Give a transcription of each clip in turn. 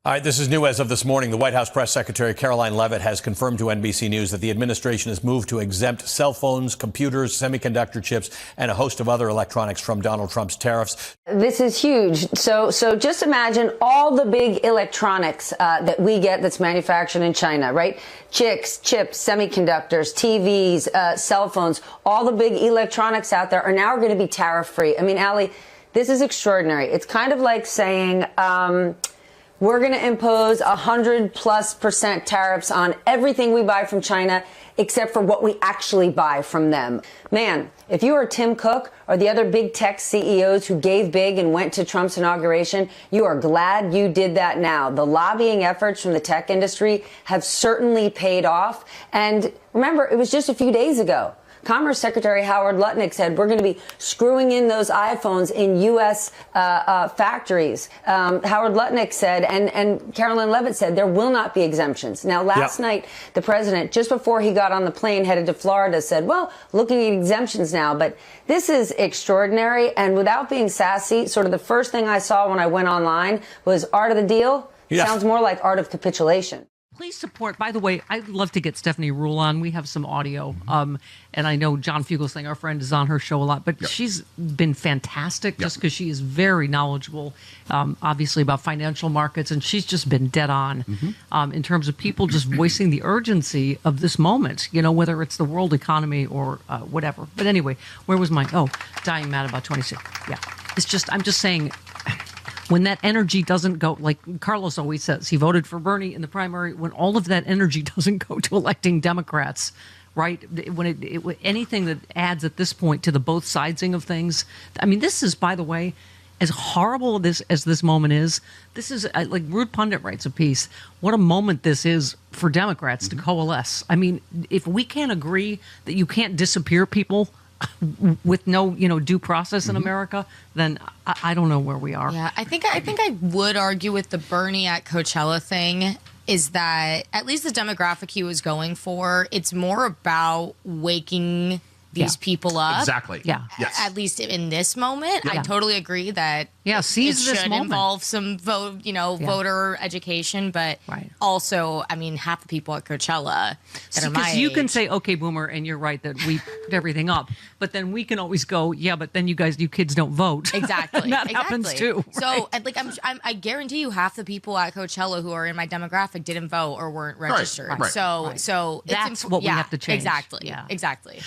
All right, this is new as of this morning. The White House Press Secretary Caroline Leavitt has confirmed to NBC News that the administration has moved to exempt cell phones, computers, semiconductor chips, and a host of other electronics from Donald Trump's tariffs. This is huge. So just imagine all the big electronics that we get that's manufactured in China, right? Chips, semiconductors, TVs, cell phones, all the big electronics out there are now going to be tariff free. I mean, Allie, this is extraordinary. It's kind of like saying, we're going to impose 100+% tariffs on everything we buy from China, except for what we actually buy from them. Man, if you are Tim Cook or the other big tech CEOs who gave big and went to Trump's inauguration, you are glad you did that now. The lobbying efforts from the tech industry have certainly paid off. And remember, it was just a few days ago. Commerce Secretary Howard Lutnick said we're going to be screwing in those iPhones in U.S. Factories. Howard Lutnick said, and Caroline Leavitt said, there will not be exemptions. Now, last night, the president, just before he got on the plane headed to Florida, said, well, looking at exemptions now. But this is extraordinary. And without being sassy, sort of the first thing I saw when I went online was Art of the Deal. Yes. Sounds more like Art of Capitulation. Please support. By the way, I'd love to get Stephanie Ruhle on. We have some audio. And I know John Fugelsang, our friend, is on her show a lot. But she's been fantastic just because she is very knowledgeable, obviously, about financial markets. And she's just been dead on in terms of people just voicing the urgency of this moment, you know, whether it's the world economy or whatever. But anyway, where was my, dying mad about 26. Yeah, it's just, I'm just saying, when that energy doesn't go, like Carlos always says, he voted for Bernie in the primary, when all of that energy doesn't go to electing Democrats, right? When anything that adds at this point to the both sidesing of things. I mean, this is, by the way, as horrible as this moment is, this is, like Rude Pundit writes a piece, what a moment this is for Democrats to coalesce. I mean, if we can't agree that you can't disappear people with no, due process in America, then I don't know where we are. Yeah, I think I would argue with the Bernie at Coachella thing is that at least the demographic he was going for, it's more about waking these people up. Exactly. Yeah. Yes. At least in this moment, I totally agree that seize it this should moment. Involve some voter education, but also, I mean, half the people at Coachella that are my age. Because you can say, okay, Boomer, and you're right that we put everything up, but then we can always go, yeah, but then you kids don't vote. Exactly. That happens too. Right? So, I guarantee you half the people at Coachella who are in my demographic didn't vote or weren't registered. Right. So that's what we have to change. Exactly. Yeah. Exactly.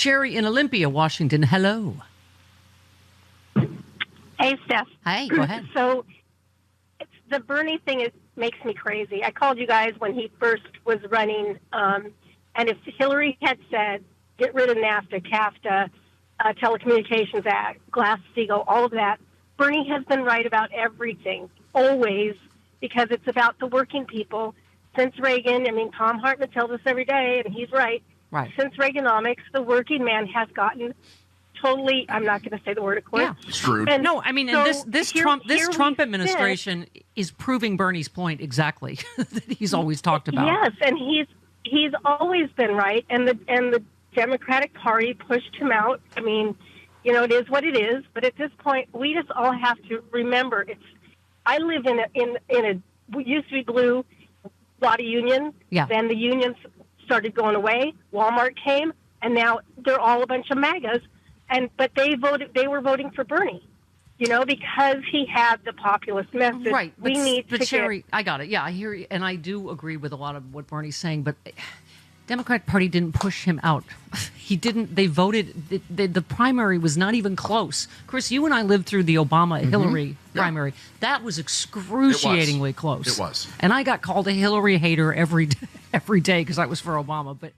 Sherry in Olympia, Washington. Hello. Hey, Steph. Hi, go ahead. So the Bernie thing makes me crazy. I called you guys when he first was running, and if Hillary had said, get rid of NAFTA, CAFTA, Telecommunications Act, Glass-Steagall, all of that, Bernie has been right about everything, always, because it's about the working people. Since Reagan, I mean, Tom Hartman tells us every day, and he's right. Right. Since Reaganomics, the working man has gotten totally, I'm not going to say the word, of course. Yeah. Screwed. And no, I mean, so and this Trump administration is proving Bernie's point exactly that he's always talked about. Yes, and he's always been right, and the Democratic Party pushed him out. I mean, it is what it is. But at this point, we just all have to remember I live in a used to be blue, a lot of union. Yeah. Then the unions started going away. Walmart came, and now they're all a bunch of MAGAs. But they were voting for Bernie, because he had the populist message. Right. But Sherry, I got it. Yeah, I hear you, and I do agree with a lot of what Bernie's saying, but Democratic Party didn't push him out. He didn't. They voted. The primary was not even close. Chris, you and I lived through the Obama-Hillary primary. That was excruciatingly close. It was. And I got called a Hillary hater every day because I was for Obama, but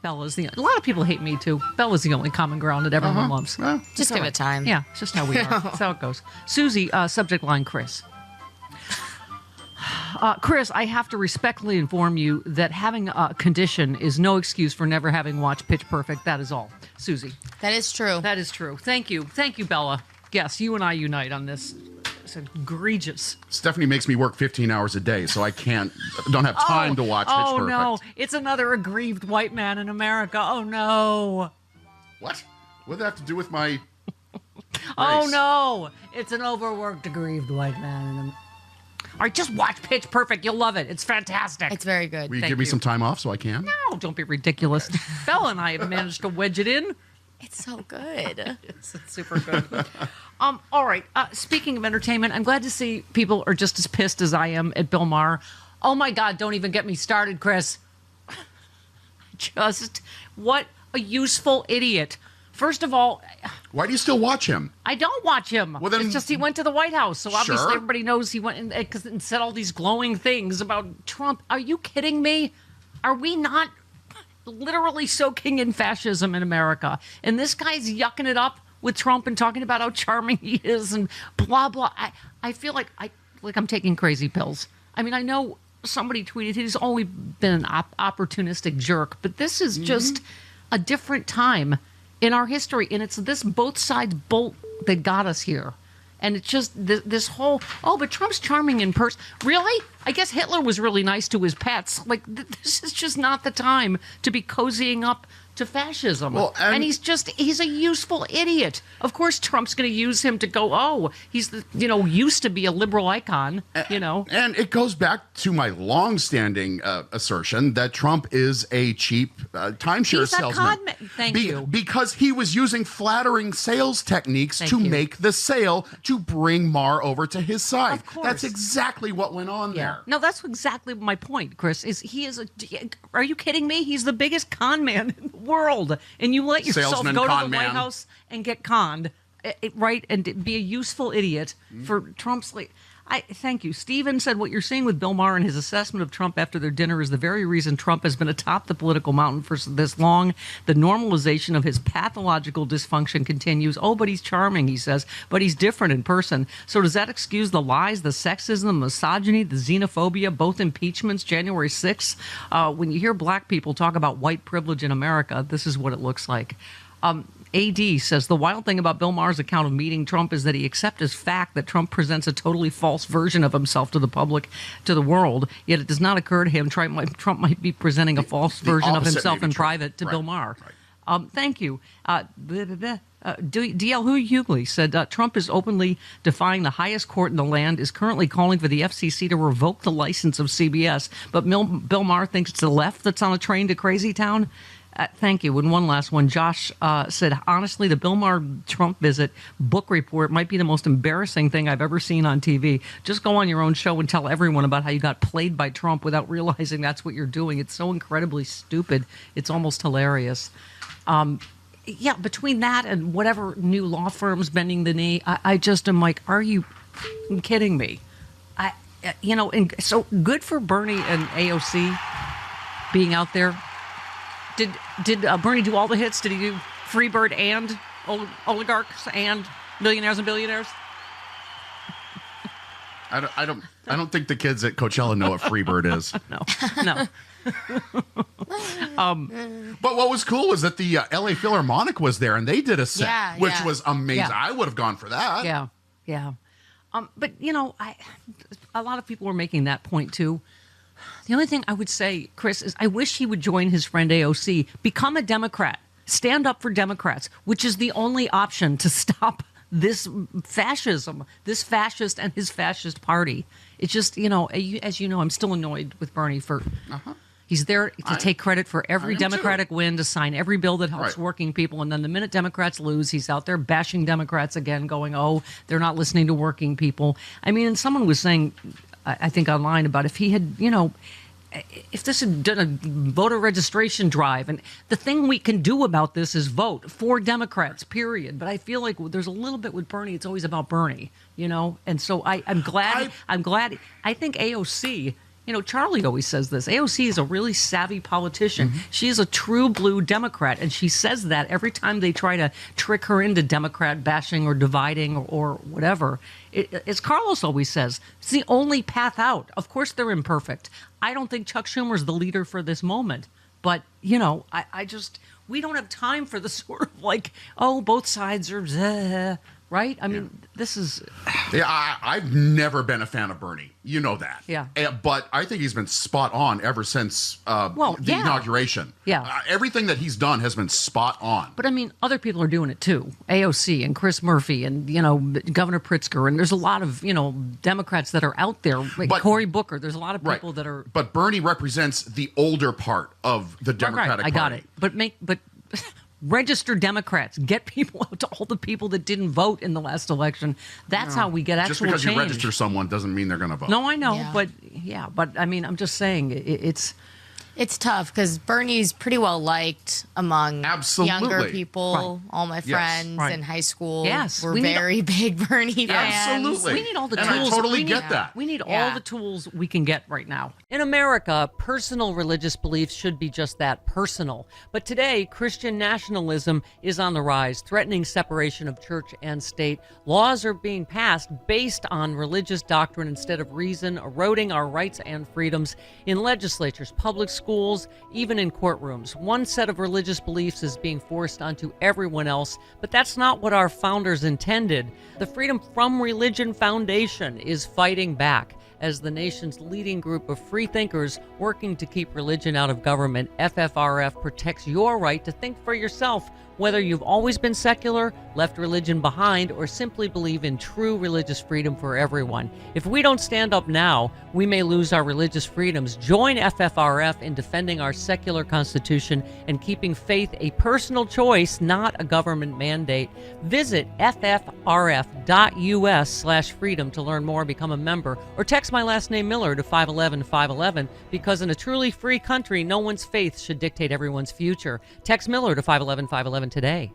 Bella's a lot of people hate me too. Bella's the only common ground that everyone loves. Well, just give it time. Yeah, it's just how we are. That's how it goes. Susie, subject line, Chris. Chris, I have to respectfully inform you that having a condition is no excuse for never having watched Pitch Perfect. That is all. Susie. That is true. That is true. Thank you. Thank you, Bella. Yes, you and I unite on this. It's egregious. Stephanie makes me work 15 hours a day, so I don't have time to watch Pitch Perfect. Oh, no. It's another aggrieved white man in America. Oh, no. What? What does that have to do with my race? Oh, no. It's an overworked, aggrieved white man in America. All right, just watch Pitch Perfect. You'll love it. It's fantastic. It's very good. Will you Thank give me you. some time off so I can? No, don't be ridiculous. Bella and I have managed to wedge it in. It's so good. It's super good. All right. Speaking of entertainment, I'm glad to see people are just as pissed as I am at Bill Maher. Oh my God! Don't even get me started, Chris. Just what a useful idiot. First of all, Why do you still watch him? I don't watch him. Well, then- It's just he went to the White House, so obviously Sure. everybody knows he went and said all these glowing things about Trump. Are you kidding me? Are we not literally soaking in fascism in America? And this guy's yucking it up with Trump and talking about how charming he is and blah blah. I feel like I'm taking crazy pills. I mean, I know somebody tweeted he's only been an opportunistic jerk, but this is just a different time in our history, and it's this both sides bolt that got us here. And it's just this whole, but Trump's charming in person. Really? I guess Hitler was really nice to his pets. Like, this is just not the time to be cozying up to fascism. Well, and he's a useful idiot. Of course, Trump's going to use him to go, he's used to be a liberal icon, And it goes back to my long-standing assertion that Trump is a cheap timeshare He's a salesman. con man. Thank you. Because he was using flattering sales techniques Thank to you. make the sale to bring Maher over to his side. Of course. That's exactly what went on there. No, that's exactly my point, Chris. Are you kidding me? He's the biggest con man in the world, and you let yourself Salesman, go to the con White man. House and get conned, right? And be a useful idiot for Trump's. Thank you. Steven said what you're seeing with Bill Maher and his assessment of Trump after their dinner is the very reason Trump has been atop the political mountain for this long. The normalization of his pathological dysfunction continues. Oh, but he's charming, he says, but he's different in person. So does that excuse the lies, the sexism, the misogyny, the xenophobia, both impeachments, January 6th? When you hear black people talk about white privilege in America, this is what it looks like. AD says the wild thing about Bill Maher's account of meeting Trump is that he accepts as fact that Trump presents a totally false version of himself to the public, to the world, yet it does not occur to him Trump might be presenting a false version of opposite himself may be in true. private to Right, Bill Maher. right. Thank you. DL Hughley said Trump is openly defying the highest court in the land, is currently calling for the FCC to revoke the license of CBS, but Bill Maher thinks it's the left that's on a train to Crazy Town. Thank you. And one last one. Josh said, honestly, the Bill Maher Trump visit book report might be the most embarrassing thing I've ever seen on TV. Just go on your own show and tell everyone about how you got played by Trump without realizing that's what you're doing. It's so incredibly stupid. It's almost hilarious. Between that and whatever new law firms bending the knee, I just am like, are you kidding me? And so good for Bernie and AOC being out there. Did Bernie do all the hits? Did he do Freebird and oligarchs and millionaires and billionaires? I don't think the kids at Coachella know what Freebird is. No. But what was cool was that the LA Philharmonic was there and they did a set, which was amazing. Yeah. I would have gone for that. Yeah. But a lot of people were making that point too. The only thing I would say, Chris, is I wish he would join his friend AOC, become a Democrat, stand up for Democrats, which is the only option to stop this fascism, this fascist and his fascist party. It's just, as you know, I'm still annoyed with Bernie for... He's there to take credit for every Democratic win, to sign every bill that helps working people. And then the minute Democrats lose, he's out there bashing Democrats again, going, they're not listening to working people. I mean, and someone was saying, I think online, about if he had, if this had done a voter registration drive, and the thing we can do about this is vote for Democrats, period. But I feel like there's a little bit with Bernie, it's always about Bernie, and so I'm glad. I think AOC, Charlie always says this. AOC is a really savvy politician. Mm-hmm. She is a true blue Democrat, and she says that every time they try to trick her into Democrat bashing or dividing or whatever. As Carlos always says, it's the only path out. Of course, they're imperfect. I don't think Chuck Schumer's the leader for this moment. But, we don't have time for the sort of both sides are, right? I mean, this is... Yeah, I've never been a fan of Bernie. You know that. Yeah. But I think he's been spot on ever since the inauguration. Yeah. Everything that he's done has been spot on. But I mean, other people are doing it too. AOC and Chris Murphy and, Governor Pritzker. And there's a lot of, Democrats that are out there. Like Cory Booker. There's a lot of people that are... But Bernie represents the older part of the Democratic Party. I got it. But register Democrats. Get people out to all the people that didn't vote in the last election. That's how we get actual change. Just because you register someone doesn't mean they're going to vote. No, I know. But I mean, I'm just saying it's tough because Bernie's pretty well liked among younger people. Right. All my friends in high school were very big Bernie fans. Absolutely. We need all the tools. And I totally get that. We need all the tools we can get right now. In America, personal religious beliefs should be just that, personal. But today, Christian nationalism is on the rise, threatening separation of church and state. Laws are being passed based on religious doctrine instead of reason, eroding our rights and freedoms in legislatures, public schools, even in courtrooms. One set of religious beliefs is being forced onto everyone else, but that's not what our founders intended. The Freedom from Religion Foundation is fighting back as the nation's leading group of free thinkers working to keep religion out of government. FFRF protects your right to think for yourself, whether you've always been secular, left religion behind, or simply believe in true religious freedom for everyone. If we don't stand up now, we may lose our religious freedoms. Join FFRF in defending our secular constitution and keeping faith a personal choice, not a government mandate. Visit ffrf.us/freedom to learn more, become a member, or text my last name Miller to 511-511, because in a truly free country, no one's faith should dictate everyone's future. Text Miller to 511-511 today.